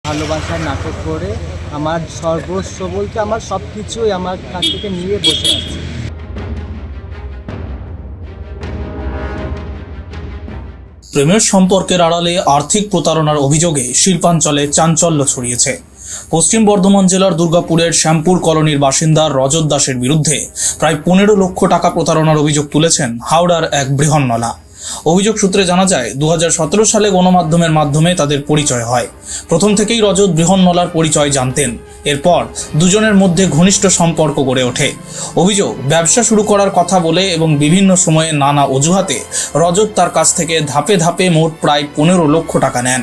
ভালোবাসার নাটক করে আমার সর্বস্ব বলতে আমার সব কিছুই আমার কাছ থেকে নিয়ে বসে আছে। প্রেমের সম্পর্কের আড়ালে আর্থিক প্রতারণার অভিযোগে শিল্পাঞ্চলে চাঞ্চল্য ছড়িয়েছে। পশ্চিম বর্ধমান জেলার দুর্গাপুরের শ্যামপুর কলোনির বাসিন্দা রজত দাসের বিরুদ্ধে প্রায় 15 লক্ষ টাকা প্রতারণার অভিযোগ তুলেছেন হাওড়ার এক বৃহন্নলা। অভিযোগ সূত্রে জানা যায় 2017 সালে গণমাধ্যমের মাধ্যমে তাদের পরিচয় হয়। প্রথম থেকেই রজত বৃহন্নলার পরিচয় জানতেন। এরপর দুজনের মধ্যে ঘনিষ্ঠ সম্পর্ক গড়ে ওঠে। অভিযোগ, ব্যবসা শুরু করার কথা বলে এবং বিভিন্ন সময়ে নানা অজুহাতে রজত তার কাছ থেকে ধাপে ধাপে মোট প্রায় 15 লক্ষ টাকা নেন।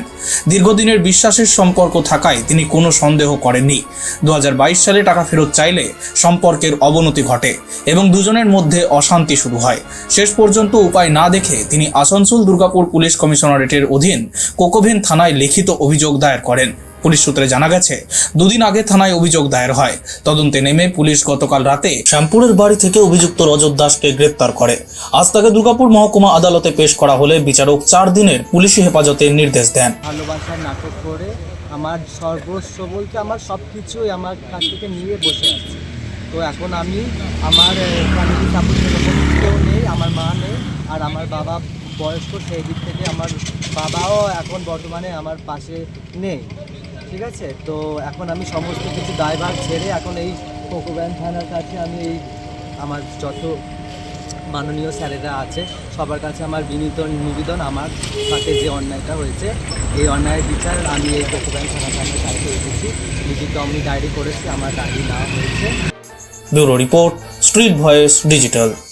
দীর্ঘদিনের বিশ্বাসের সম্পর্ক থাকায় তিনি কোনো সন্দেহ করেননি। 2022 সালে টাকা ফেরত চাইলে সম্পর্কের অবনতি ঘটে এবং দুজনের মধ্যে অশান্তি শুরু হয়। শেষ পর্যন্ত উপায় না দেখে তিনি আসানসোল দুর্গাপুর পুলিশ কমিশনারেটের অধীন কোকোভেন থানায় লিখিত অভিযোগ দায়ের করেন। পুলিশ সূত্রে জানা গেছে, দুদিন আগে থানায় অভিযোগ দায়ের হয়। তদন্তে নেমে পুলিশ গতকাল রাতে শ্যামপুরের বাড়ি থেকে অভিযুক্ত রজত দাসকে গ্রেপ্তার করে। আজ তাকে দুর্গাপুর মহকুমা আদালতে পেশ করা হলে বিচারক 4 দিনের পুলিশি হেফাজতের নির্দেশ দেন। ভালোবাসার নাটক করে আমার সর্বস্ব বলতে আমার সব কিছুই আমার কাছ থেকে নিয়ে বসে আছে। তো এখন আমি আমার ফ্যামিলি সাপোর্ট সেরকম কেউ নেই, আমার মা নেই, আর আমার বাবা বয়স্ক, সেই দিক থেকে আমার বাবাও এখন বর্তমানে আমার পাশে নেই। ঠিক আছে, তো এখন আমি সমস্ত কিছু দায়ভার ছেড়ে এখন এই কোকোভ্যান থানার কাছে আমি এই আমার যত মাননীয় স্যারেরা আছে সবার কাছে আমার বিনীত নিবেদন, আমার সাথে যে অন্যায়টা হয়েছে এই অন্যায়ের বিচার আমি এই কোকোভ্যান থানার কাছে এসেছি। লিখিত আমি ডায়েরি করেছি, আমার ডায়েরি নেওয়া হয়েছে। Bureau report, street voice digital.